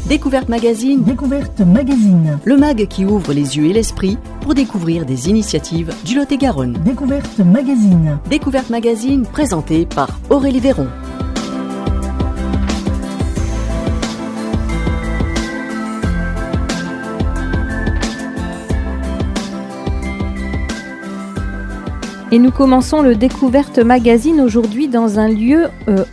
Découverte Magazine. Découverte Magazine. Le mag qui ouvre les yeux et l'esprit pour découvrir des initiatives du Lot-et-Garonne. Découverte Magazine. Découverte Magazine présentée par Aurélie Véron. Et nous commençons le Découverte Magazine aujourd'hui dans un lieu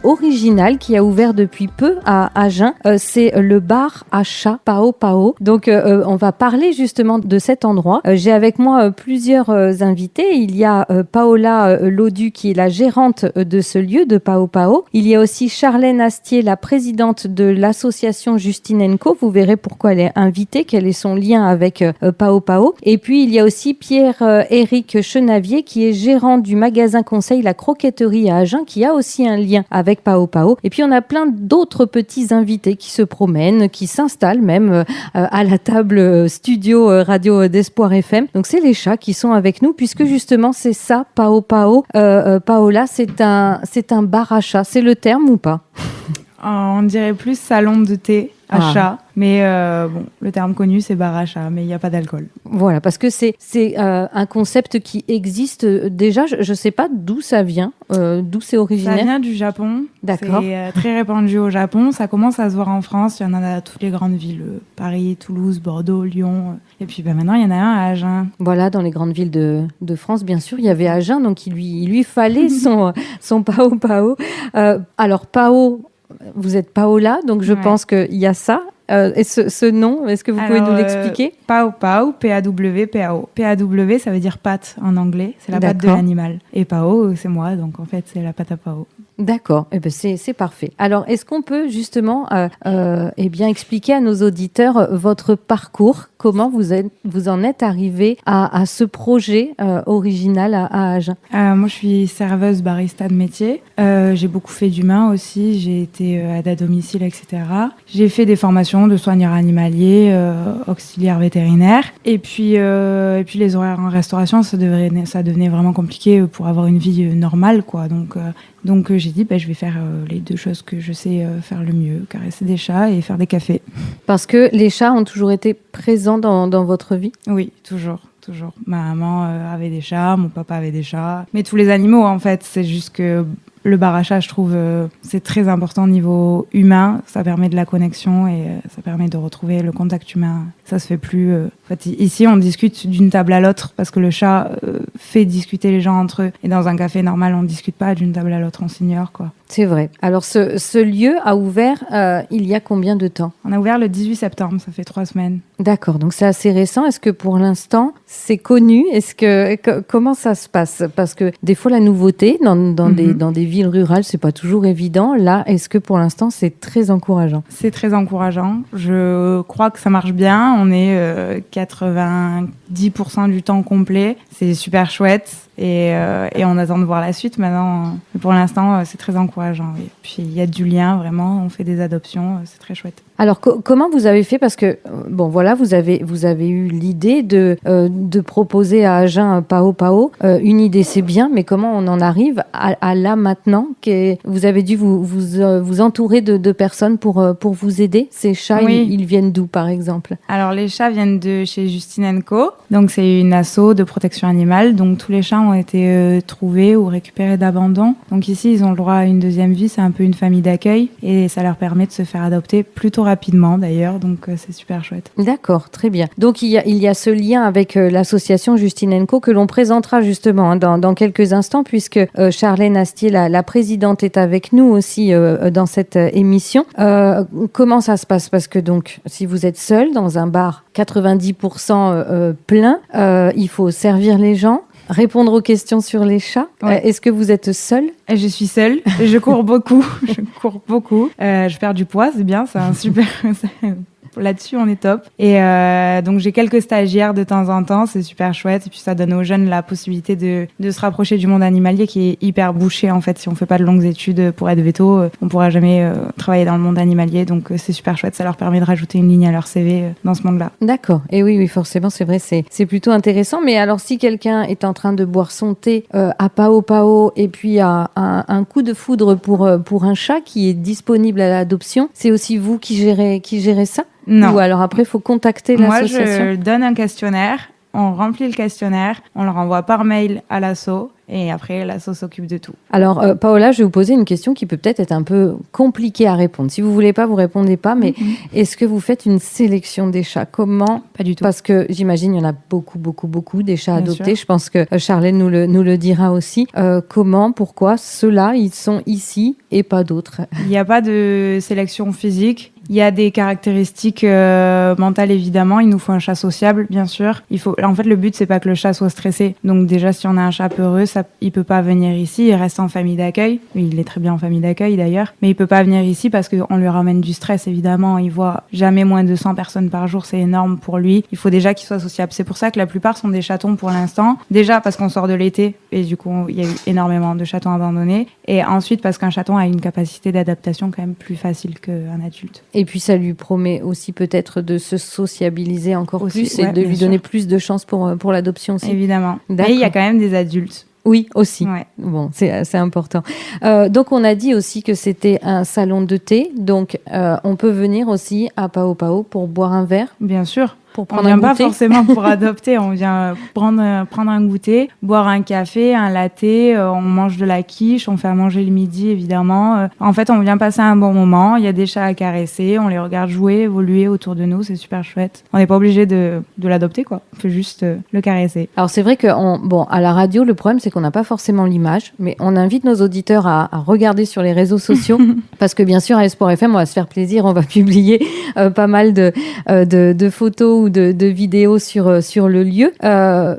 original qui a ouvert depuis peu à Agen. C'est le bar à chat Pao Pao. Donc on va parler justement de cet endroit. J'ai avec moi plusieurs invités. Il y a Paola Laudu qui est la gérante de ce lieu de Pao Pao. Il y a aussi Charlène Astier, la présidente de l'association Justine & Co. Vous verrez pourquoi elle est invitée, quel est son lien avec Pao Pao. Et puis il y a aussi Pierre-Éric Chenavier qui est gérant du magasin conseil La Croquetterie à Agen, qui a aussi un lien avec Pao Pao. Et puis on a plein d'autres petits invités qui se promènent, qui s'installent même à la table studio radio d'Espoir FM. Donc c'est les chats qui sont avec nous, puisque justement c'est ça, Pao Pao. Paola, c'est un bar à chats. C'est le terme ou pas? On dirait plus salon de thé à chat, mais bon, le terme connu c'est bar à chat, mais il n'y a pas d'alcool. Voilà, parce que c'est un concept qui existe déjà. Je ne sais pas d'où ça vient, d'où c'est originaire. Ça vient du Japon. D'accord. C'est très répandu au Japon. Ça commence à se voir en France. Il y en a dans toutes les grandes villes, Paris, Toulouse, Bordeaux, Lyon. Et puis maintenant, il y en a un à Agen. Voilà, dans les grandes villes de France, bien sûr, il y avait Agen, donc il lui fallait son Pao Pao. Alors Pao, vous êtes Paola, donc je pense qu'il y a ça. Et ce nom, est-ce que vous pouvez nous l'expliquer? Pao Pao, P-A-W, P-A-O. P-A-W, ça veut dire patte en anglais. C'est la patte de l'animal. Et Pao, c'est moi, donc en fait, c'est la patte à Pao. D'accord, eh ben c'est parfait. Alors, est-ce qu'on peut justement bien expliquer à nos auditeurs votre parcours, comment vous en êtes arrivé à ce projet original à Agen? Moi, je suis serveuse barista de métier. J'ai beaucoup fait d'humain aussi. J'ai été aide à domicile, etc. J'ai fait des formations de soigneur animalier, auxiliaire vétérinaire. Et puis les horaires en restauration, ça devenait vraiment compliqué pour avoir une vie normale, quoi. Donc j'ai dit, je vais faire les deux choses que je sais faire le mieux, caresser des chats et faire des cafés. Parce que les chats ont toujours été présents dans votre vie? Oui, toujours. Ma maman avait des chats, mon papa avait des chats. Mais tous les animaux, en fait, c'est juste que le bar à chat, je trouve, c'est très important au niveau humain. Ça permet de la connexion et ça permet de retrouver le contact humain. Ça se fait plus. En fait, ici, on discute d'une table à l'autre parce que le chat fait discuter les gens entre eux. Et dans un café normal, on ne discute pas d'une table à l'autre, on s'ignore, quoi. C'est vrai. Alors, ce lieu a ouvert il y a combien de temps? On a ouvert le 18 septembre, ça fait 3 semaines. D'accord, donc c'est assez récent. Est-ce que pour l'instant, c'est connu? Comment ça se passe? Parce que des fois, la nouveauté dans des villes rurales, c'est pas toujours évident. Là, est-ce que pour l'instant, c'est très encourageant? C'est très encourageant. Je crois que ça marche bien. On est 90% du temps complet. C'est super chouette. Et on attend de voir la suite maintenant. Mais pour l'instant, c'est très encourageant. Oui. Puis il y a du lien, vraiment. On fait des adoptions. C'est très chouette. Alors, comment vous avez fait? Parce que, vous avez eu l'idée de proposer à Agen Pao Pao. Une idée, c'est bien, mais comment on en arrive à là maintenant? Vous avez dû vous entourer de personnes pour vous aider. Ces chats, oui. Ils viennent d'où, par exemple? Alors, les chats viennent de chez Justine & Co. Donc, c'est une asso de protection animale. Donc, tous les chats ont été trouvés ou récupérés d'abandon. Donc, ici, ils ont le droit à une deuxième vie. C'est un peu une famille d'accueil. Et ça leur permet de se faire adopter plutôt rapidement d'ailleurs, donc c'est super chouette. D'accord, très bien. Donc il y a ce lien avec l'association Justine & Co que l'on présentera justement dans quelques instants, puisque Charlène Astier, la présidente, est avec nous aussi dans cette émission. Comment ça se passe? Parce que donc, si vous êtes seul dans un bar 90% plein, il faut servir les gens, répondre aux questions sur les chats. Ouais. Est-ce que vous êtes seule? Je suis seule. Je cours beaucoup. Je perds du poids, c'est bien. C'est un super... Là-dessus, on est top. Et donc, j'ai quelques stagiaires de temps en temps. C'est super chouette. Et puis, ça donne aux jeunes la possibilité de se rapprocher du monde animalier qui est hyper bouché, en fait. Si on fait pas de longues études pour être veto, on pourra jamais travailler dans le monde animalier. Donc, c'est super chouette. Ça leur permet de rajouter une ligne à leur CV dans ce monde-là. D'accord. Et oui, forcément, c'est vrai, c'est plutôt intéressant. Mais alors, si quelqu'un est en train de boire son thé à Pao Pao et puis a un coup de foudre pour un chat qui est disponible à l'adoption, c'est aussi vous qui gérez ça? Non. Ou alors après, il faut contacter l'association? Moi, je donne un questionnaire. On remplit le questionnaire, on le renvoie par mail à l'asso et après l'asso s'occupe de tout. Alors Paola, je vais vous poser une question qui peut peut-être être un peu compliquée à répondre. Si vous voulez pas, vous répondez pas, mais est-ce que vous faites une sélection des chats? Comment? Pas du tout. Parce que j'imagine il y en a beaucoup des chats Bien adoptés. sûr. Je pense que Charlène nous le dira aussi. Comment, pourquoi ceux-là, ils sont ici et pas d'autres? Il n'y a pas de sélection physique. Il y a des caractéristiques mentales, évidemment. Il nous faut un chat sociable, bien sûr. En fait, le but, c'est pas que le chat soit stressé. Donc déjà, si on a un chat peureux, il peut pas venir ici. Il reste en famille d'accueil. Il est très bien en famille d'accueil, d'ailleurs. Mais il peut pas venir ici parce qu'on lui ramène du stress, évidemment. Il voit jamais moins de 100 personnes par jour. C'est énorme pour lui. Il faut déjà qu'il soit sociable. C'est pour ça que la plupart sont des chatons pour l'instant. Déjà parce qu'on sort de l'été. Et du coup, il y a eu énormément de chatons abandonnés. Et ensuite parce qu'un chaton a une capacité d'adaptation quand même plus facile qu'un adulte. Et puis ça lui promet aussi peut-être de se sociabiliser encore Aussi, plus et ouais, de lui bien donner sûr. plus de chances pour l'adoption aussi. Évidemment. D'accord. Mais il y a quand même des adultes. Oui, aussi. Ouais. Bon, c'est important. Donc, on a dit aussi que c'était un salon de thé. Donc, on peut venir aussi à Pao Pao pour boire un verre, Bien sûr. pour On prendre vient un pas goûter. forcément pour adopter, on vient prendre un goûter, boire un café, un latte, on mange de la quiche, on fait à manger le midi évidemment. En fait, on vient passer un bon moment, il y a des chats à caresser, on les regarde jouer, évoluer autour de nous, c'est super chouette. On n'est pas obligé de l'adopter quoi, on peut juste le caresser. Alors, c'est vrai que à la radio, le problème, c'est qu'on n'a pas forcément l'image, mais on invite nos auditeurs à regarder sur les réseaux sociaux, parce que bien sûr, à Esport FM, on va se faire plaisir, on va publier pas mal de photos ou de vidéos sur le lieu.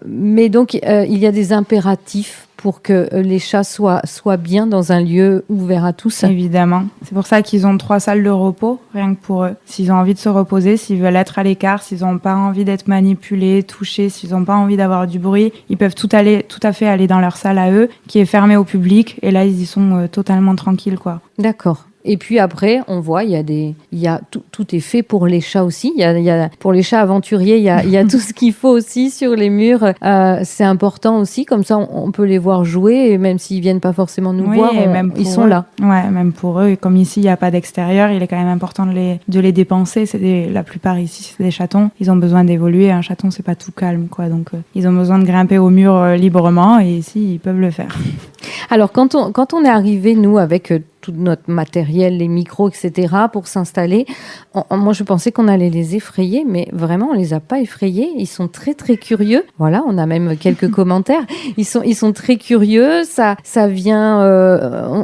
Mais donc, il y a des impératifs pour que les chats soient bien dans un lieu ouvert à tous. Évidemment. C'est pour ça qu'ils ont 3 salles de repos, rien que pour eux. S'ils ont envie de se reposer, s'ils veulent être à l'écart, s'ils n'ont pas envie d'être manipulés, touchés, s'ils n'ont pas envie d'avoir du bruit, ils peuvent tout à fait aller dans leur salle à eux, qui est fermée au public, et là, ils y sont totalement tranquilles, quoi. D'accord. Et puis après, on voit, tout est fait pour les chats aussi. Pour les chats aventuriers, il y a tout ce qu'il faut aussi sur les murs. C'est important aussi, comme ça, on peut les voir jouer, et même s'ils viennent pas forcément nous voir, ils sont là. Ouais, même pour eux. Et comme ici, il n'y a pas d'extérieur, il est quand même important de les dépenser. La plupart ici, c'est des chatons. Ils ont besoin d'évoluer. Un chaton, c'est pas tout calme, quoi. Donc, ils ont besoin de grimper au mur librement, et ici, ils peuvent le faire. Alors, quand on est arrivé, nous, avec tout notre matériel, les micros, etc., pour s'installer, moi, je pensais qu'on allait les effrayer, mais vraiment, on les a pas effrayés. Ils sont très, très curieux. Voilà, on a même quelques commentaires. Ils sont très curieux. Ça vient...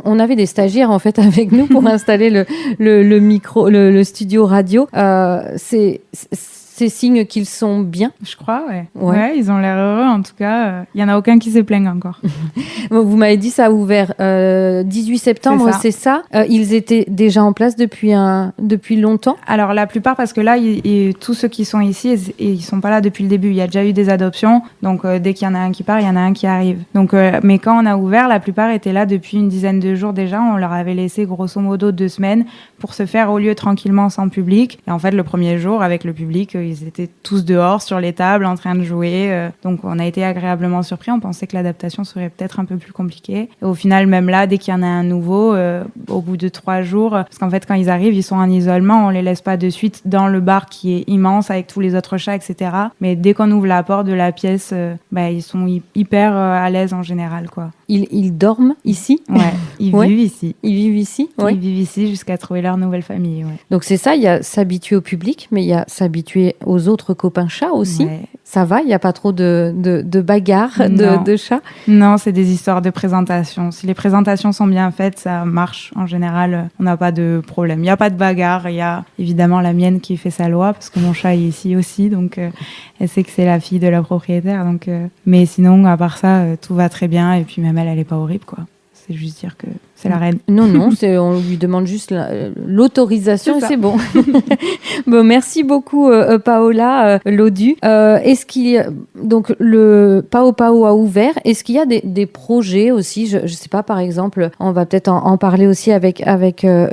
on avait des stagiaires, en fait, avec nous pour installer le micro, le studio radio. C'est signe qu'ils sont bien. Je crois, ouais. Ouais, ils ont l'air heureux, en tout cas. Il y en a aucun qui se plaigne encore. Vous m'avez dit ça a ouvert 18 septembre, c'est ça. Ils étaient déjà en place depuis longtemps. Alors la plupart, parce que là, tous ceux qui sont ici, ils sont pas là depuis le début. Il y a déjà eu des adoptions, donc dès qu'il y en a un qui part, il y en a un qui arrive. Donc, mais quand on a ouvert, la plupart étaient là depuis une dizaine de jours déjà. On leur avait laissé grosso modo 2 semaines pour se faire au lieu tranquillement sans public. Et en fait, le premier jour, avec le public, ils étaient tous dehors sur les tables en train de jouer. Donc on a été agréablement surpris. On pensait que l'adaptation serait peut-être un peu plus compliquée. Et au final, même là, dès qu'il y en a un nouveau, au bout de 3 jours, parce qu'en fait, quand ils arrivent, ils sont en isolement. On les laisse pas de suite dans le bar qui est immense avec tous les autres chats, etc. Mais dès qu'on ouvre la porte de la pièce, ils sont hyper à l'aise en général, quoi. Ils dorment ici. Ouais, ils vivent ici. Ils vivent ici. Ouais. Ils vivent ici jusqu'à trouver leur nouvelle famille. Ouais. Donc c'est ça, il y a s'habituer au public, mais il y a s'habituer aux autres copains chats aussi. Ouais. Ça va, il n'y a pas trop de bagarres de chats. Non, c'est des histoires de présentation. Si les présentations sont bien faites, ça marche. En général, on n'a pas de problème. Il n'y a pas de bagarre. Il y a évidemment la mienne qui fait sa loi, parce que mon chat est ici aussi, donc elle sait que c'est la fille de la propriétaire. Donc, mais sinon, à part ça, tout va très bien. Et puis même elle n'est pas horrible, quoi. C'est juste dire que c'est la reine. Non, on lui demande juste l'autorisation et c'est bon. Bon, merci beaucoup Paola Lodu. Est-ce qu'il y a, donc le Pao Pao a ouvert, est-ce qu'il y a des projets aussi, je sais pas, par exemple, on va peut-être en parler aussi avec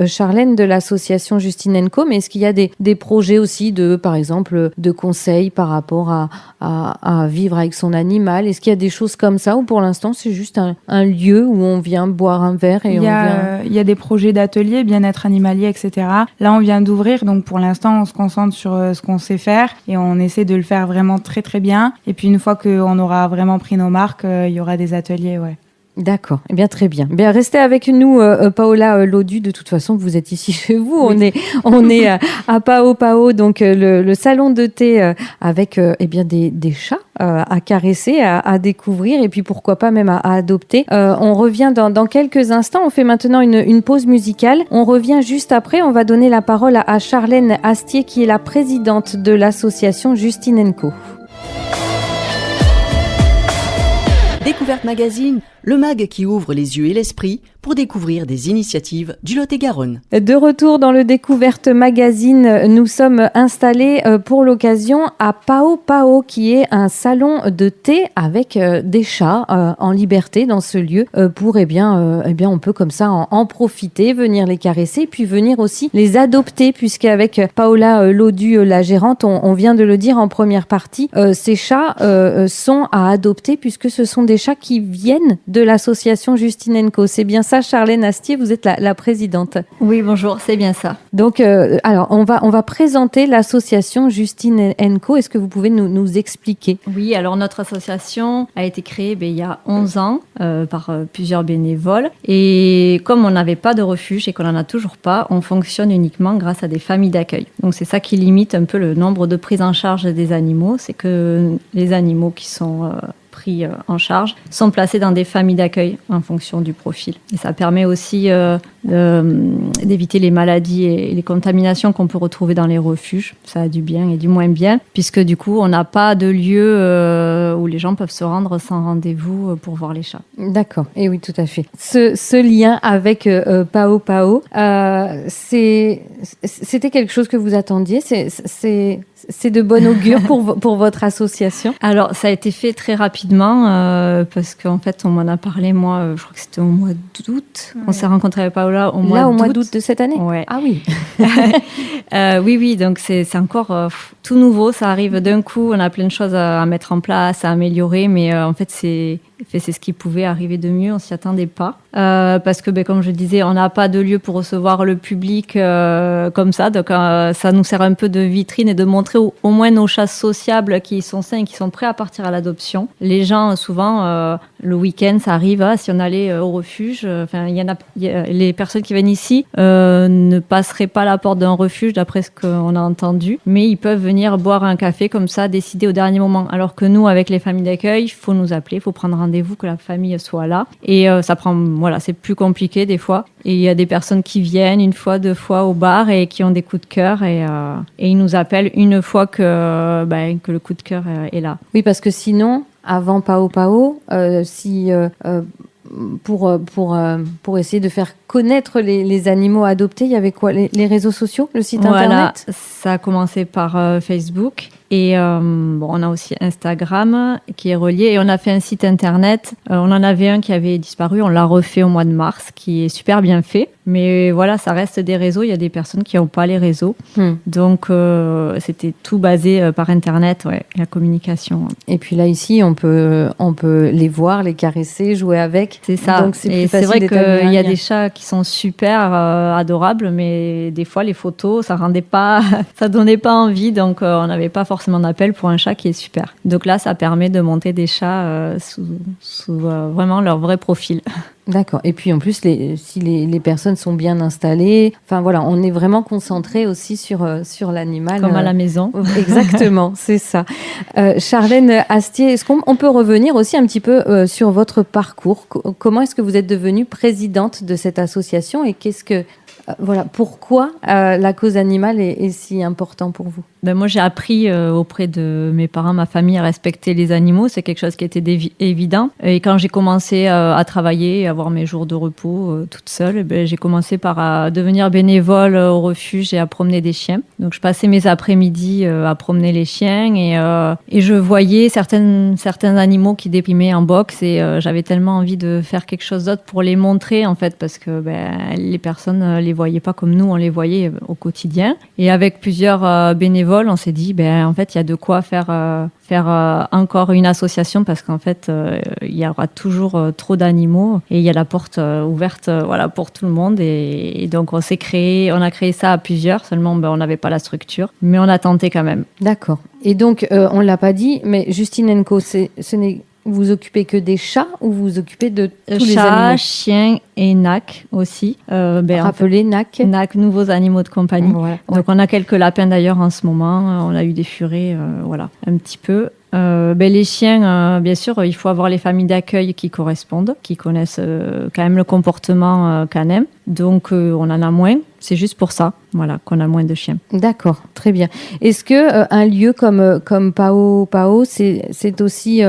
Charlène de l'association Justine & Co, mais est-ce qu'il y a des projets aussi par exemple, de conseils par rapport à vivre avec son animal? Est-ce qu'il y a des choses comme ça ou pour l'instant c'est juste un lieu où on vient boire un verre et il y a des projets d'ateliers, bien-être animalier, etc. Là, on vient d'ouvrir, donc pour l'instant, on se concentre sur ce qu'on sait faire et on essaie de le faire vraiment très très bien. Et puis une fois qu'on aura vraiment pris nos marques, il y aura des ateliers, ouais. D'accord, eh bien très bien. Bien, restez avec nous, Paola Lodu. De toute façon, vous êtes ici chez vous. Oui. On est à Pao Pao, donc le salon de thé avec bien des chats à caresser, à découvrir et puis pourquoi pas même à adopter. On revient dans quelques instants. On fait maintenant une pause musicale. On revient juste après. On va donner la parole à Charlène Astier qui est la présidente de l'association Justine & Co. Découverte Magazine, le mag qui ouvre les yeux et l'esprit pour découvrir des initiatives du Lot-et-Garonne. De retour dans le Découverte Magazine, nous sommes installés pour l'occasion à Pao Pao, qui est un salon de thé avec des chats en liberté dans ce lieu pour on peut comme ça en profiter, venir les caresser, puis venir aussi les adopter, puisqu'avec Paola Lodu, la gérante, on vient de le dire en première partie, ces chats sont à adopter puisque ce sont des chats qui viennent de l'association Justine & Co. C'est bien ça, Charlène Astier, vous êtes la présidente. Oui, bonjour, c'est bien ça. Donc, alors, on va présenter l'association Justine & Co. Est-ce que vous pouvez nous expliquer? Oui, alors notre association a été créée il y a 11 ans par plusieurs bénévoles. Et comme on n'avait pas de refuge et qu'on n'en a toujours pas, on fonctionne uniquement grâce à des familles d'accueil. Donc, c'est ça qui limite un peu le nombre de prises en charge des animaux. C'est que les animaux qui sont pris en charge sont placés dans des familles d'accueil en fonction du profil. Et ça permet aussi d'éviter les maladies et les contaminations qu'on peut retrouver dans les refuges. Ça a du bien et du moins bien, puisque du coup, on n'a pas de lieu où les gens peuvent se rendre sans rendez-vous pour voir les chats. D'accord, et oui, tout à fait. Ce lien avec Pao Pao, c'était quelque chose que vous attendiez? C'est de bon augure pour votre association? Alors, ça a été fait très rapidement parce qu'en fait, on m'en a parlé, moi, je crois que c'était au mois d'août. Ouais. On s'est rencontrés avec Paola au mois d'août de cette année? Ouais. Ah oui. Oui, donc c'est encore tout nouveau. Ça arrive d'un coup, on a plein de choses à mettre en place, à améliorer, mais en fait, c'est ce qui pouvait arriver de mieux, on s'y attendait pas. Parce que, comme je disais, on n'a pas de lieu pour recevoir le public comme ça. Donc, ça nous sert un peu de vitrine et de montrer au moins nos chats sociables qui sont sains et qui sont prêts à partir à l'adoption. Les gens, souvent, le week-end, ça arrive, si on allait au refuge, les personnes qui viennent ici ne passeraient pas la porte d'un refuge, d'après ce qu'on a entendu, mais ils peuvent venir boire un café comme ça, décider au dernier moment. Alors que nous, avec les familles d'accueil, il faut nous appeler, il faut prendre rendez-vous, que la famille soit là. Et ça prend, c'est plus compliqué des fois. Et il y a des personnes qui viennent une fois, 2 fois au bar et qui ont des coups de cœur et ils nous appellent une fois que le coup de cœur est là. Oui, parce que sinon, avant Pao Pao, pour essayer de faire connaître les animaux adoptés, il y avait quoi? Les réseaux sociaux, le site internet? Ça a commencé par Facebook. Et on a aussi Instagram qui est relié et on a fait un site internet. On en avait un qui avait disparu, on l'a refait au mois de mars, qui est super bien fait. Mais voilà, ça reste des réseaux. Il y a des personnes qui n'ont pas les réseaux. Donc, c'était tout basé par internet, la communication. Et puis là, ici, on peut les voir, les caresser, jouer avec. C'est ça. Donc, c'est et c'est vrai qu'il y a des chats qui sont super adorables, mais des fois, les photos, ça donnait pas envie. Donc, on n'avait pas forcément d'appel pour un chat qui est super. Donc là, ça permet de monter des chats sous vraiment leur vrai profil. D'accord. Et puis en plus, si les personnes sont bien installées, on est vraiment concentré aussi sur l'animal. Comme à la maison. Exactement, c'est ça. Charlène Astier, est-ce qu'on peut revenir aussi un petit peu sur votre parcours? Comment est-ce que vous êtes devenue présidente de cette association et qu'est-ce que Voilà, pourquoi la cause animale est si importante pour vous? Moi, j'ai appris auprès de mes parents, ma famille, à respecter les animaux. C'est quelque chose qui était évident. Et quand j'ai commencé à travailler, à avoir mes jours de repos toute seule, j'ai commencé par devenir bénévole au refuge et à promener des chiens. Donc, je passais mes après-midi à promener les chiens et je voyais certains animaux qui déprimaient en boxe et j'avais tellement envie de faire quelque chose d'autre pour les montrer, en fait, parce que les personnes les voyaient pas comme nous, on les voyait au quotidien. Et avec plusieurs bénévoles, on s'est dit, en fait, il y a de quoi faire encore une association parce qu'en fait, il y aura toujours trop d'animaux et il y a la porte ouverte pour tout le monde. Et donc, on a créé ça à plusieurs, seulement on n'avait pas la structure, mais on a tenté quand même. D'accord. Et donc, on ne l'a pas dit, mais Justine & Co, vous vous occupez que des chats ou vous vous occupez de tous les animaux? Chats, chiens et NAC aussi. Rappelez, NAC. NAC, nouveaux animaux de compagnie. Voilà. Donc on a quelques lapins d'ailleurs en ce moment. On a eu des furets, un petit peu. Les chiens, bien sûr, il faut avoir les familles d'accueil qui correspondent, qui connaissent quand même le comportement canin. Donc on en a moins. C'est juste pour ça, qu'on a moins de chiens. D'accord, très bien. Est-ce que un lieu comme Pao, c'est aussi,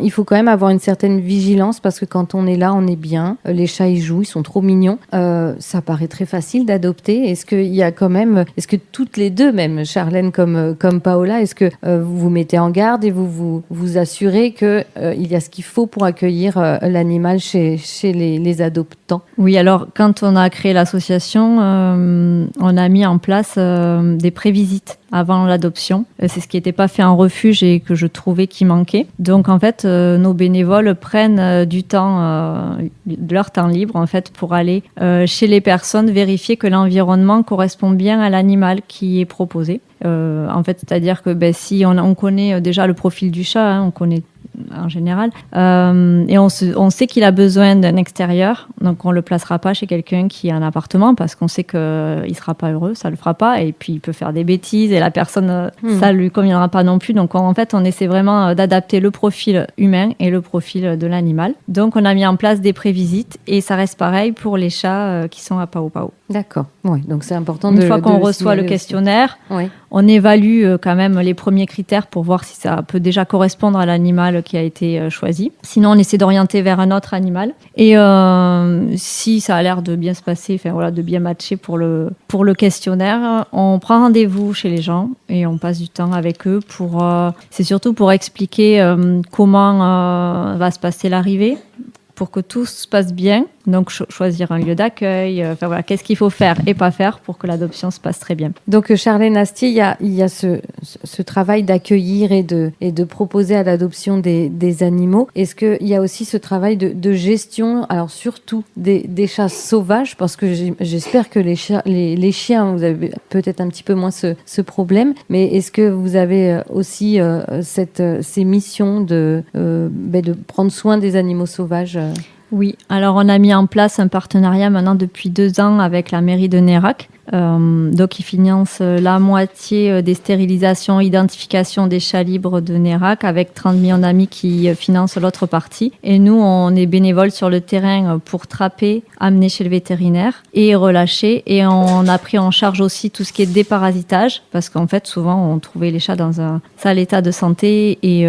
il faut quand même avoir une certaine vigilance parce que quand on est là, on est bien. Les chats ils jouent, ils sont trop mignons. Ça paraît très facile d'adopter. Est-ce que toutes les deux, même Charlène comme Paola, est-ce que vous vous mettez en garde et vous assurez que il y a ce qu'il faut pour accueillir l'animal chez les adoptants? Oui, alors quand on a créé l'association, on a mis en place des prévisites avant l'adoption. C'est ce qui n'était pas fait en refuge et que je trouvais qui manquait. Donc en fait, nos bénévoles prennent du temps, de leur temps libre en fait, pour aller chez les personnes, vérifier que l'environnement correspond bien à l'animal qui est proposé. En fait, c'est-à-dire que si on connaît déjà le profil du chat, on connaît en général, et on sait qu'il a besoin d'un extérieur, donc on le placera pas chez quelqu'un qui a un appartement parce qu'on sait qu'il sera pas heureux, ça le fera pas, et puis il peut faire des bêtises et la personne ça lui conviendra pas non plus. Donc en fait on essaie vraiment d'adapter le profil humain et le profil de l'animal. Donc on a mis en place des prévisites et ça reste pareil pour les chats qui sont à Pao Pao. D'accord. Oui, donc c'est important Une fois qu'on reçoit le questionnaire, on évalue quand même les premiers critères pour voir si ça peut déjà correspondre à l'animal qui a été choisi. Sinon, on essaie d'orienter vers un autre animal. Et si ça a l'air de bien se passer, de bien matcher pour le questionnaire, on prend rendez-vous chez les gens et on passe du temps avec eux c'est surtout pour expliquer comment va se passer l'arrivée, pour que tout se passe bien. Donc, choisir un lieu d'accueil, qu'est-ce qu'il faut faire et pas faire pour que l'adoption se passe très bien. Donc, Charlène Astier, il y a ce travail d'accueillir et de proposer à l'adoption des animaux. Est-ce qu'il y a aussi ce travail de gestion, alors surtout des chats sauvages, parce que j'espère que les chiens, vous avez peut-être un petit peu moins ce problème, mais est-ce que vous avez aussi ces missions de prendre soin des animaux sauvages? Oui, alors on a mis en place un partenariat maintenant depuis 2 ans avec la mairie de Nérac. Donc ils financent la moitié des stérilisations, identification des chats libres de Nérac avec 30 millions d'amis qui financent l'autre partie. Et nous, on est bénévoles sur le terrain pour trapper, amener chez le vétérinaire et relâcher. Et on a pris en charge aussi tout ce qui est déparasitage parce qu'en fait, souvent, on trouvait les chats dans un sale état de santé et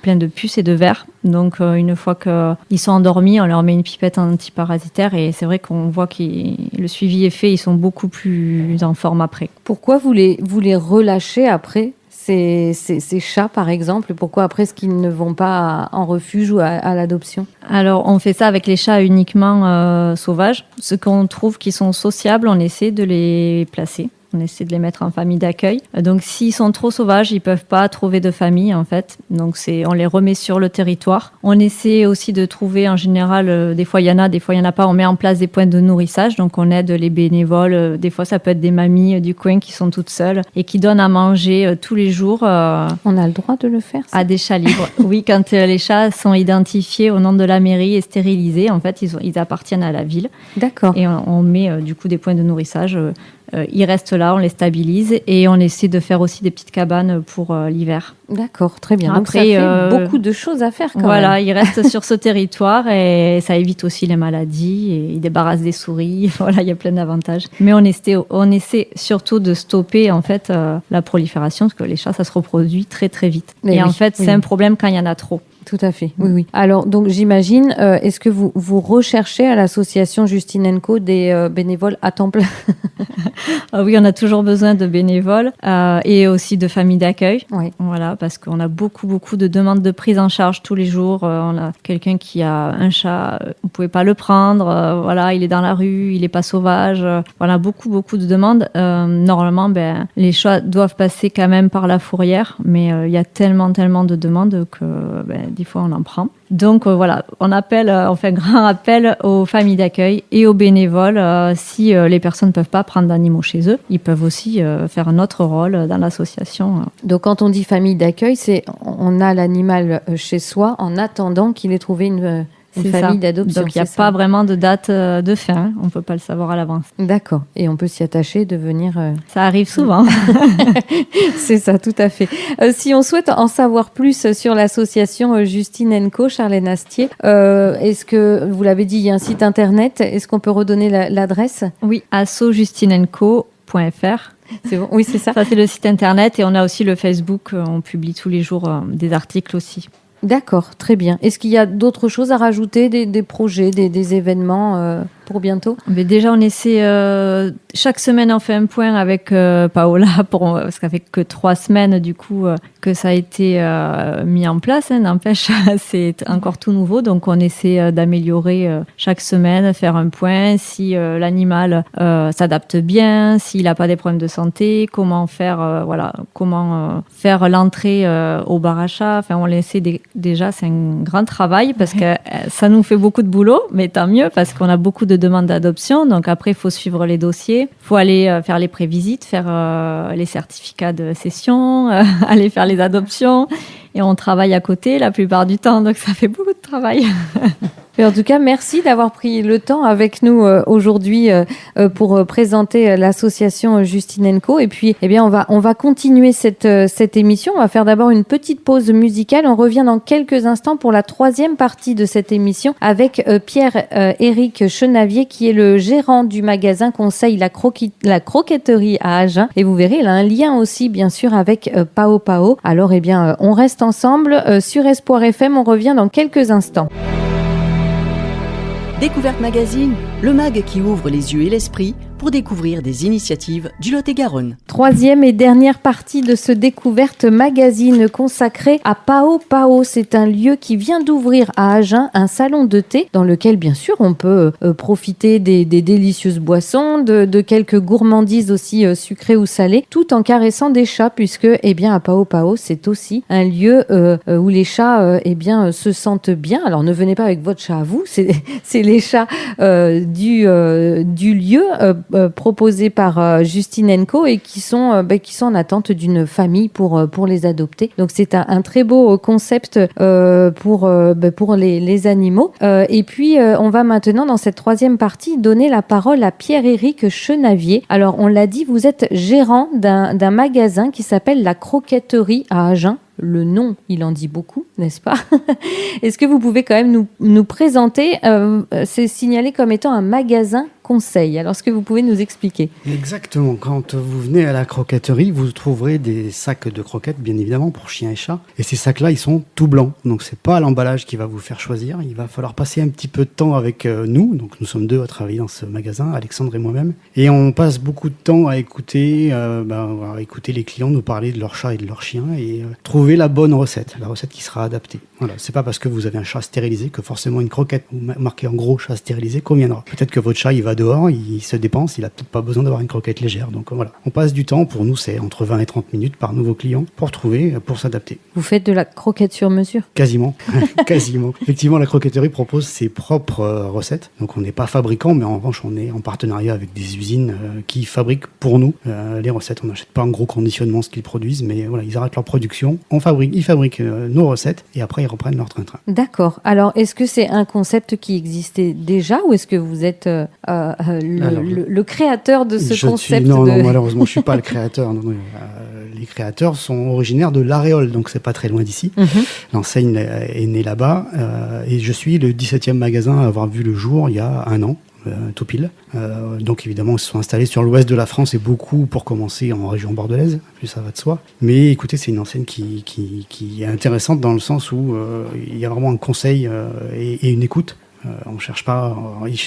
plein de puces et de vers. Donc une fois qu'ils sont endormis, on leur met une pipette antiparasitaire et c'est vrai qu'on voit que le suivi est fait, ils sont beaucoup plus en forme après. Pourquoi vous les relâchez après ces chats par exemple? Pourquoi après est-ce qu'ils ne vont pas en refuge ou à l'adoption? Alors on fait ça avec les chats uniquement sauvages. Ceux qu'on trouve qui sont sociables, on essaie de les placer. On essaie de les mettre en famille d'accueil. Donc, s'ils sont trop sauvages, ils peuvent pas trouver de famille, en fait. Donc, on les remet sur le territoire. On essaie aussi de trouver, en général, des fois il y en a, des fois il y en a pas. On met en place des points de nourrissage. Donc, on aide les bénévoles. Des fois, ça peut être des mamies du coin qui sont toutes seules et qui donnent à manger tous les jours. On a le droit de le faire, ça? À des chats libres. Oui, quand les chats sont identifiés au nom de la mairie et stérilisés, en fait, ils appartiennent à la ville. D'accord. Et on met, du coup, des points de nourrissage ils restent là, on les stabilise et on essaie de faire aussi des petites cabanes pour l'hiver. D'accord, très bien. Donc Après, ça fait beaucoup de choses à faire quand voilà, même. ils restent sur ce territoire et ça évite aussi les maladies et ils débarrassent des souris. Voilà, il y a plein d'avantages. Mais on essaie surtout de stopper en fait la prolifération parce que les chats ça se reproduit très très vite. Mais et oui, en fait, c'est oui. un problème quand il y en a trop. Tout à fait, oui, oui. Alors, donc, j'imagine, est-ce que vous recherchez à l'association Justine & Co des bénévoles à temps plein? Ah oui, on a toujours besoin de bénévoles et aussi de familles d'accueil. Oui. Voilà, parce qu'on a beaucoup de demandes de prise en charge tous les jours. On a quelqu'un qui a un chat, on pouvait pas le prendre. Voilà, il est dans la rue, il est pas sauvage. Voilà, beaucoup de demandes. Normalement, les chats doivent passer quand même par la fourrière, mais il y a tellement de demandes que des fois on en prend. Donc voilà, on fait un grand appel aux familles d'accueil et aux bénévoles. Si les personnes ne peuvent pas prendre d'animaux chez eux, ils peuvent aussi faire un autre rôle dans l'association. Donc, quand on dit famille d'accueil, c'est on a l'animal chez soi en attendant qu'il ait trouvé une C'est famille ça. d'adoption. Donc il n'y a c'est pas ça. vraiment de date de fin, on ne peut pas le savoir à l'avance. D'accord. Et on peut s'y attacher, devenir... Ça arrive souvent. C'est ça, tout à fait. Si on souhaite en savoir plus sur l'association Justine & Co, Charlène Astier, est-ce que, vous l'avez dit, il y a un site internet, est-ce qu'on peut redonner l'adresse? Oui, assojustinenco.fr. C'est bon. Oui, c'est ça. Ça, c'est le site internet et on a aussi le Facebook. On publie tous les jours des articles aussi. D'accord, très bien. Est-ce qu'il y a d'autres choses à rajouter, des projets, des événements pour bientôt? Mais déjà, on essaie chaque semaine, on fait un point avec Paola parce qu'elle fait que 3 semaines du coup que ça a été mis en place. N'empêche, c'est encore tout nouveau, donc on essaie d'améliorer chaque semaine, faire un point si l'animal s'adapte bien, s'il n'a pas des problèmes de santé, comment faire, faire l'entrée au bar à chat. Enfin, on essaie déjà, c'est un grand travail parce que ça nous fait beaucoup de boulot, mais tant mieux parce qu'on a beaucoup de demandes d'adoption. Donc après, il faut suivre les dossiers, il faut aller faire les prévisites, faire les certificats de cession, aller faire les adoptions. Et on travaille à côté la plupart du temps, donc ça fait beaucoup de travail. Et en tout cas, merci d'avoir pris le temps avec nous aujourd'hui pour présenter l'association Justine & Co. Et puis, eh bien, on va continuer cette émission. On va faire d'abord une petite pause musicale. On revient dans quelques instants pour la 3e partie de cette émission avec Pierre-Éric Chenavier, qui est le gérant du magasin conseil La Croquetterie à Agen. Et vous verrez, il a un lien aussi, bien sûr, avec Pao Pao. Alors, eh bien, on reste ensemble sur Espoir FM. On revient dans quelques instants. Découverte Magazine, le mag qui ouvre les yeux et l'esprit pour découvrir des initiatives du Lot-et-Garonne. 3e et dernière partie de ce Découverte Magazine consacré à Pao Pao. C'est un lieu qui vient d'ouvrir à Agen un salon de thé dans lequel, bien sûr, on peut profiter des délicieuses boissons, de quelques gourmandises aussi sucrées ou salées, tout en caressant des chats, puisque, eh bien, à Pao Pao, c'est aussi un lieu où les chats, se sentent bien. Alors, ne venez pas avec votre chat à vous, c'est les chats du lieu proposés par Justine & Co et qui sont en attente d'une famille pour les adopter. Donc c'est un très beau concept pour les animaux. Et puis on va maintenant dans cette 3e partie donner la parole à Pierre-Éric Chenavier. Alors on l'a dit, vous êtes gérant d'un magasin qui s'appelle La Croquetterie à Agen. Le nom, il en dit beaucoup, n'est-ce pas? Est-ce que vous pouvez quand même nous présenter, c'est signalé comme étant un magasin conseil. Alors, est-ce que vous pouvez nous expliquer? Exactement. Quand vous venez à la croquetterie, vous trouverez des sacs de croquettes, bien évidemment, pour chiens et chats. Et ces sacs-là, ils sont tout blancs. Donc, c'est pas l'emballage qui va vous faire choisir. Il va falloir passer un petit peu de temps avec nous. Donc, nous sommes 2 à travailler dans ce magasin, Alexandre et moi-même. Et on passe beaucoup de temps à écouter les clients nous parler de leur chat et de leur chien et trouver la bonne recette, la recette qui sera adaptée. Voilà. C'est pas parce que vous avez un chat stérilisé que forcément une croquette marquée en gros chat stérilisé conviendra. Peut-être que votre chat, il va dehors, il se dépense, il a peut-être pas besoin d'avoir une croquette légère. Donc voilà, on passe du temps, pour nous c'est entre 20 et 30 minutes par nouveau client pour s'adapter. Vous faites de la croquette sur mesure? Quasiment, quasiment. Effectivement, la croquetterie propose ses propres recettes. Donc on n'est pas fabricant, mais en revanche on est en partenariat avec des usines qui fabriquent pour nous les recettes. On n'achète pas en gros conditionnement ce qu'ils produisent, mais voilà, ils arrêtent leur production, ils fabriquent nos recettes et après ils reprennent leur train-train. D'accord. Alors est-ce que c'est un concept qui existait déjà ou est-ce que vous êtes le créateur de ce concept. Non, malheureusement, je suis pas le créateur. Non, les créateurs sont originaires de l'Aréole, donc c'est pas très loin d'ici. L'enseigne est née là-bas, et je suis le 17e magasin à avoir vu le jour il y a un an. Tout pile. Donc évidemment, ils se sont installés sur l'ouest de la France et beaucoup pour commencer en région bordelaise, plus ça va de soi. Mais écoutez, c'est une enseigne qui est intéressante dans le sens où il y a vraiment un conseil et une écoute. On cherche pas,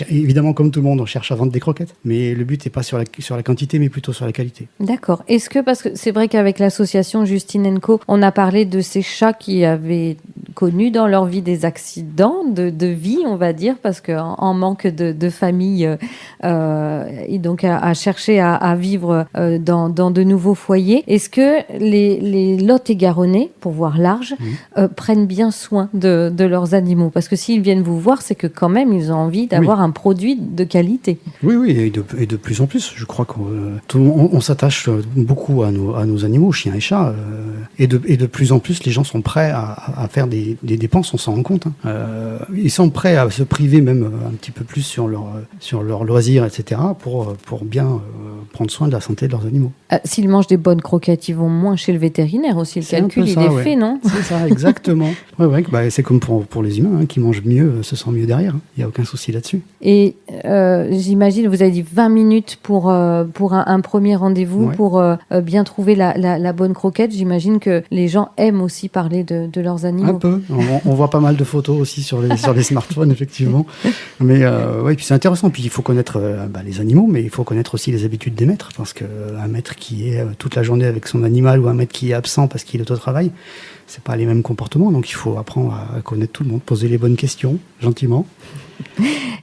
évidemment comme tout le monde, on cherche à vendre des croquettes, mais le but n'est pas sur la quantité, mais plutôt sur la qualité. D'accord. Est-ce que, parce que c'est vrai qu'avec l'association Justine & Co, on a parlé de ces chats qui avaient connu dans leur vie des accidents de vie, on va dire, parce qu'en manque de famille, et donc à chercher à vivre dans de nouveaux foyers. Est-ce que les Lot-et-Garonnais, pour voir large, prennent bien soin de leurs animaux? Parce que s'ils viennent vous voir, c'est que quand même, ils ont envie d'avoir un produit de qualité. Oui, et de plus en plus. Je crois qu'on s'attache beaucoup à nos animaux, chiens et chats, et de plus en plus, les gens sont prêts à faire des dépenses, on s'en rend compte. Ils sont prêts à se priver même un petit peu plus sur leurs loisirs, etc., pour bien prendre soin de la santé de leurs animaux. S'ils mangent des bonnes croquettes, ils vont moins chez le vétérinaire aussi. Le calcul, il est fait, non? C'est ça, exactement. C'est comme pour les humains, qui mangent mieux, se sentent mieux derrière. Il n'y a aucun souci là-dessus. Et j'imagine, vous avez dit 20 minutes pour un premier rendez-vous, pour bien trouver la bonne croquette. J'imagine que les gens aiment aussi parler de leurs animaux. Un peu. On voit pas mal de photos aussi sur les smartphones, effectivement. Mais puis c'est intéressant. Puis il faut connaître les animaux, mais il faut connaître aussi les habitudes des maîtres, parce qu'un maître qui est toute la journée avec son animal ou un maître qui est absent parce qu'il est au travail, c'est pas les mêmes comportements. Donc il faut apprendre à connaître tout le monde, poser les bonnes questions, gentiment.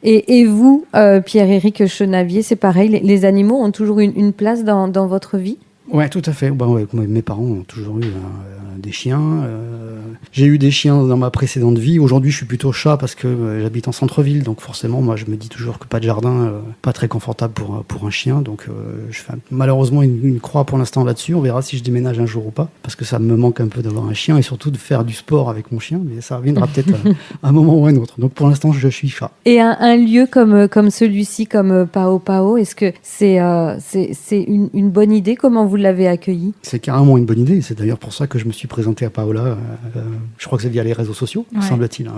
Et vous, Pierre-Éric Chenavier, c'est pareil, les animaux ont toujours une place dans votre vie? Ouais, tout à fait. Mes parents ont toujours eu des chiens. J'ai eu des chiens dans ma précédente vie. Aujourd'hui, je suis plutôt chat parce que j'habite en centre-ville. Donc forcément, moi, je me dis toujours que pas de jardin, pas très confortable pour un chien. Donc je fais malheureusement une croix pour l'instant là-dessus. On verra si je déménage un jour ou pas. Parce que ça me manque un peu d'avoir un chien et surtout de faire du sport avec mon chien. Mais ça reviendra peut-être à un moment ou à un autre. Donc pour l'instant, je suis chat. Et un lieu comme celui-ci, comme Pao Pao, est-ce que c'est une bonne idée? Comment vous l'avez accueilli? C'est carrément une bonne idée. C'est d'ailleurs pour ça que je me suis présenté à Paola. Je crois que c'est via les réseaux sociaux, semble-t-il.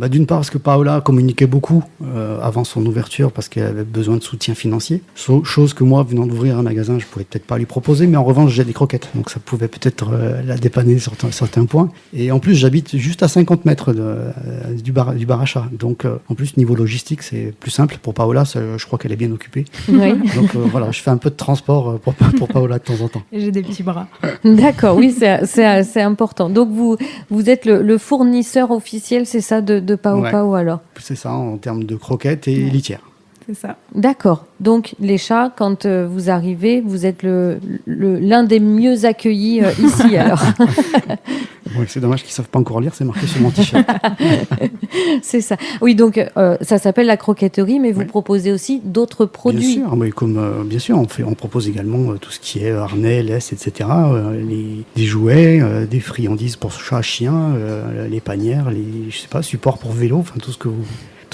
D'une part parce que Paola communiquait beaucoup avant son ouverture parce qu'elle avait besoin de soutien financier. Chose que moi, venant d'ouvrir un magasin, je pouvais peut-être pas lui proposer. Mais en revanche, j'ai des croquettes. Donc ça pouvait peut-être la dépanner sur certains points. Et en plus, j'habite juste à 50 mètres du bar à chat. Donc en plus, niveau logistique, c'est plus simple. Pour Paola, je crois qu'elle est bien occupée. Oui. Donc voilà, je fais un peu de transport pour Paola de temps en temps. J'ai des petits bras. D'accord, oui, c'est important. Donc vous êtes le fournisseur officiel, c'est ça, de Pao Pao alors? C'est ça, en termes de croquettes et litières. C'est ça. D'accord. Donc les chats, quand vous arrivez, vous êtes l'un des mieux accueillis ici alors. Oui, c'est dommage qu'ils ne savent pas encore lire, c'est marqué sur mon t-shirt. C'est ça. Oui, donc ça s'appelle la croquetterie, mais vous proposez aussi d'autres produits. Bien sûr, on propose également tout ce qui est harnais, laisse, etc. Des jouets, des friandises pour chats, chiens, les panières, supports pour vélo, enfin tout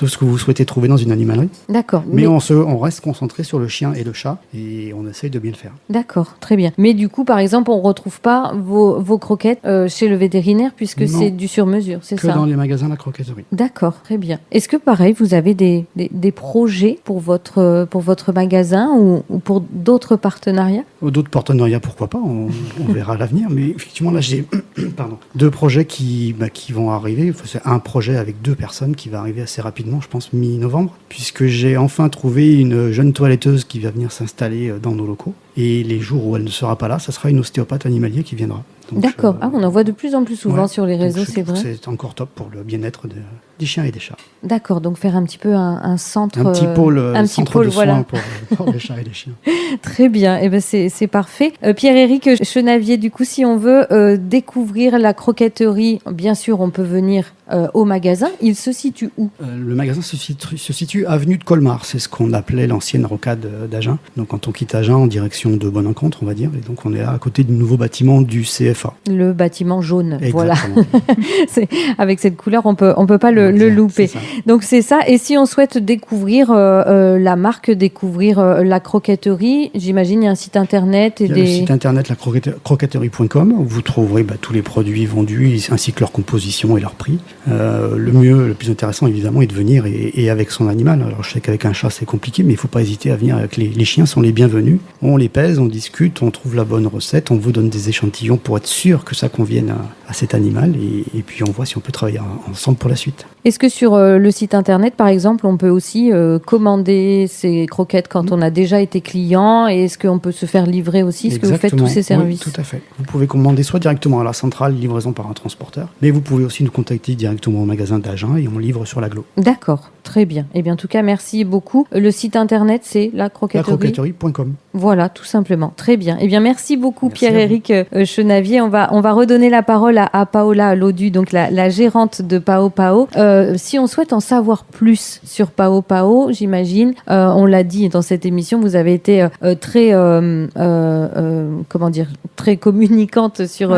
ce que vous souhaitez trouver dans une animalerie. D'accord. Mais on reste concentré sur le chien et le chat et on essaye de bien le faire. D'accord, très bien. Mais du coup, par exemple, on ne retrouve pas vos croquettes chez le vétérinaire puisque c'est du sur-mesure, c'est ça? Que dans les magasins la croquetterie. D'accord, très bien. Est-ce que pareil, vous avez des projets pour votre magasin ou pour d'autres partenariats? D'autres partenariats, pourquoi pas, on verra à l'avenir. Mais effectivement, là, j'ai deux projets qui vont arriver. C'est un projet avec 2 personnes qui va arriver assez rapidement, je pense mi-novembre, puisque j'ai enfin trouvé une jeune toiletteuse qui va venir s'installer dans nos locaux. Et les jours où elle ne sera pas là, ça sera une ostéopathe animalier qui viendra. D'accord. On en voit de plus en plus souvent sur les réseaux, c'est vrai. C'est encore top pour le bien-être des chiens et des chats. D'accord, donc faire un petit peu un centre... Un petit pôle, de voilà. soins pour les chats et les chiens. Très bien, eh ben c'est parfait. Pierre-Éric Chenavier, du coup, si on veut découvrir la croquetterie, bien sûr, on peut venir au magasin. Il se situe où? Le magasin se situe avenue de Colmar. C'est ce qu'on appelait l'ancienne rocade d'Agen. Donc quand on quitte Agen en direction de Bonne-Rencontre, on va dire. Et donc on est là à côté du nouveau bâtiment du CFA Alpha. Le bâtiment jaune, voilà. Exactement. Avec cette couleur, on peut pas le Exact, louper. c'est ça. Donc c'est ça. Et si on souhaite découvrir la marque, découvrir la croquetterie, j'imagine il y a un site internet et Il y a le site internet croquetterie.com où vous trouverez tous les produits vendus ainsi que leur composition et leur prix. Le plus intéressant évidemment est de venir et avec son animal. Alors je sais qu'avec un chat c'est compliqué, mais il ne faut pas hésiter à venir avec les chiens, sont les bienvenus. On les pèse, on discute, on trouve la bonne recette, on vous donne des échantillons pour être sûr que ça convienne à cet animal et puis on voit si on peut travailler ensemble pour la suite. Est-ce que sur le site internet, par exemple, on peut aussi commander ces croquettes quand on a déjà été client? Et est-ce qu'on peut se faire livrer aussi? Est-ce que vous faites tous ces services? Oui, tout à fait. Vous pouvez commander soit directement à la centrale, livraison par un transporteur, mais vous pouvez aussi nous contacter directement au magasin d'Agen et on livre sur l'agglo. D'accord, très bien. Eh bien, en tout cas, merci beaucoup. Le site internet, c'est la croquetterie. Lacroquetterie.com. Voilà, tout simplement. Très bien. Eh bien, merci beaucoup, Merci Pierre-Éric Chenavier. On va redonner la parole à Paola Lodu, donc la gérante de Pao Pao. Si on souhaite en savoir plus sur Pao Pao, j'imagine, on l'a dit dans cette émission, vous avez été très communicante sur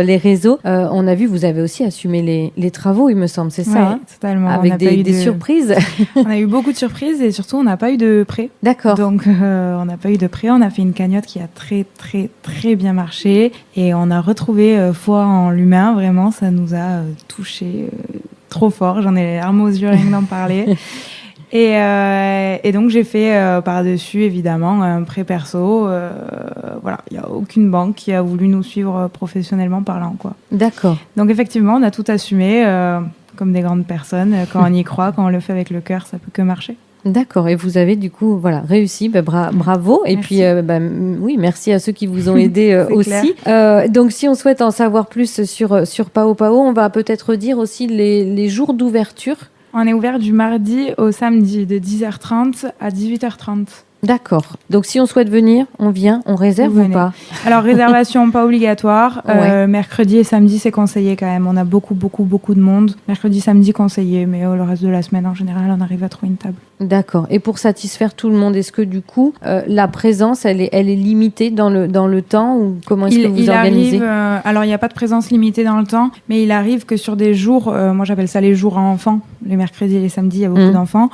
les réseaux. On a vu, vous avez aussi assumé les travaux, il me semble, c'est ça, Oui, totalement. avec des surprises. On a eu beaucoup de surprises et surtout, on n'a pas eu de prêt. D'accord. Donc, on n'a pas eu de prêt. On a fait une cagnotte qui a très, très, très bien marché et on a retrouvé foi en l'humain. Vraiment, ça nous a touché trop fort. J'en ai les larmes aux yeux rien que d'en parler. Et donc, j'ai fait par-dessus, évidemment, un prêt perso. Voilà, il n'y a aucune banque qui a voulu nous suivre professionnellement parlant, quoi. D'accord. Donc, effectivement, on a tout assumé comme des grandes personnes. Quand on y croit, quand on le fait avec le cœur, ça peut que marcher. D'accord, et vous avez du coup réussi, bravo. Et Merci. puis oui, merci à ceux qui vous ont aidé aussi. Donc si on souhaite en savoir plus sur Pao Pao, on va peut-être dire aussi les jours d'ouverture. On est ouvert du mardi au samedi de 10h30 à 18h30. D'accord. Donc si on souhaite venir, on vient, on réserve Vous ou venez. pas? Alors, réservation pas obligatoire. Ouais. Mercredi et samedi, c'est conseillé quand même. On a beaucoup de monde. Mercredi, samedi, conseillé. Mais le reste de la semaine, en général, on arrive à trouver une table. D'accord. Et pour satisfaire tout le monde, est-ce que du coup, la présence, elle est limitée dans le temps ou comment est-ce que vous organisez? Alors, il n'y a pas de présence limitée dans le temps, mais il arrive que sur des jours, moi j'appelle ça les jours à enfants, les mercredis et les samedis, il y a beaucoup d'enfants.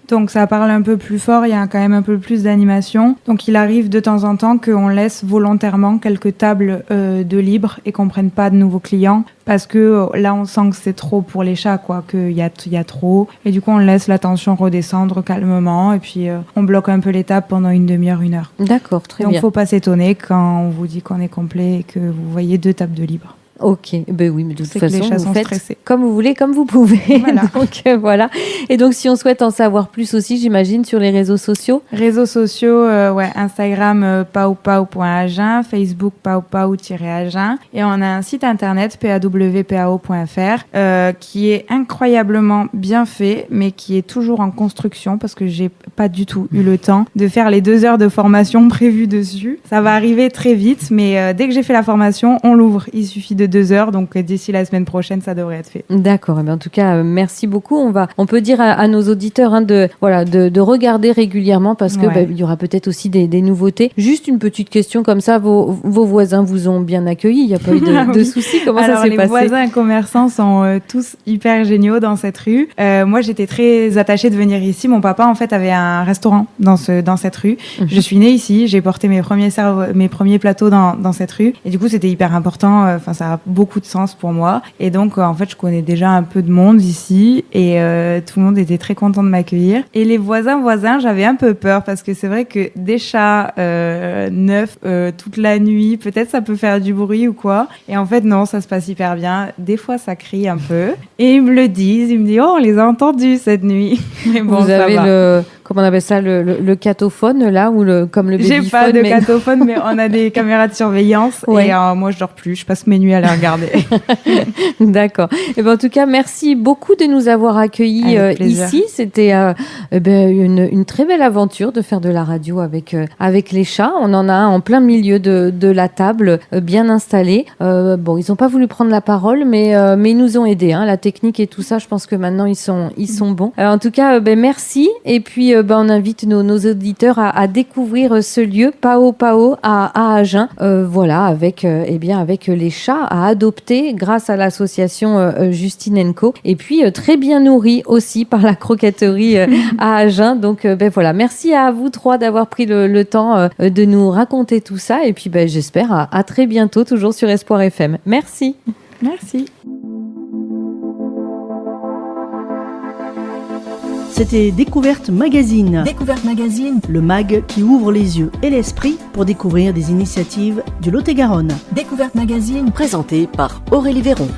Donc ça parle un peu plus fort, il y a quand même un peu plus d'animation. Donc il arrive de temps en temps qu'on laisse volontairement quelques tables de libre et qu'on ne prenne pas de nouveaux clients. Parce que là, on sent que c'est trop pour les chats, quoi, qu'il y a trop. Et du coup, on laisse la tension redescendre calmement. Et puis, on bloque un peu les tables pendant une demi-heure, 1 heure. D'accord, très Donc, bien. faut pas s'étonner quand on vous dit qu'on est complet et que vous voyez 2 tables de libre. Ok, ben oui, mais de toute C'est que les façon, chats vous sont faites stressés. comme vous voulez, comme vous pouvez. Voilà. Donc voilà. Et donc, si on souhaite en savoir plus aussi, j'imagine, sur les réseaux sociaux. Réseaux sociaux, Instagram paopao.agen, Facebook paopao-agen. Et on a un site internet pawpao.fr qui est incroyablement bien fait, mais qui est toujours en construction parce que j'ai pas du tout eu le temps de faire les 2 heures de formation prévues dessus. Ça va arriver très vite, mais dès que j'ai fait la formation, on l'ouvre. Il suffit de 2 heures, donc d'ici la semaine prochaine, ça devrait être fait. D'accord. Eh bien, en tout cas, merci beaucoup. On peut dire à nos auditeurs de regarder régulièrement parce que Ouais. il y aura peut-être aussi des nouveautés. Juste une petite question comme ça, vos voisins vous ont bien accueilli. Il n'y a pas eu Ah de oui. soucis. Comment Alors, ça s'est les passé? voisins et commerçants sont tous hyper géniaux dans cette rue. Moi, j'étais très attachée de venir ici. Mon papa, en fait, avait un restaurant dans cette rue. Je suis née ici. J'ai porté mes premiers plateaux dans cette rue. Et du coup, c'était hyper important. Enfin, ça a beaucoup de sens pour moi. Et donc, en fait, je connais déjà un peu de monde ici. Et tout le monde était très content de m'accueillir. Et les voisins, j'avais un peu peur parce que c'est vrai que des chats neufs toute la nuit, peut-être ça peut faire du bruit ou quoi. Et en fait, non, ça se passe hyper bien. Des fois, ça crie un peu. Et ils me le disent. Ils me disent, oh, on les a entendus cette nuit. Mais bon, Vous ça avez va. comment on appelle ça, le catophone là, ou comme le babyphone? J'ai pas de mais- catophone, mais on a des caméras de surveillance. Ouais. Et moi, je dors plus. Je passe mes nuits à les regarder. D'accord. Et ben, en tout cas, merci beaucoup de nous avoir accueillis Avec plaisir. ici. C'était une très belle aventure de faire de la radio avec les chats. On en a un en plein milieu de la table, bien installé. Bon, ils n'ont pas voulu prendre la parole, mais ils nous ont aidés. Hein, la technique et tout ça, je pense que maintenant ils sont bons. En tout cas, merci. Et puis on invite nos auditeurs à découvrir ce lieu, Pao Pao à Agen. Voilà, avec les chats à adopter grâce à l'association Justinenco. Et puis très bien nourris aussi par la croquetterie à Agen. Donc voilà, merci à vous trois d'avoir pris le temps de nous raconter tout ça. Et puis j'espère à très bientôt, toujours sur Espoir FM. Merci. Merci. C'était Découverte Magazine. Découverte Magazine, Le mag qui ouvre les yeux et l'esprit pour découvrir des initiatives du Lot-et-Garonne. Découverte Magazine, présenté par Aurélie Véron.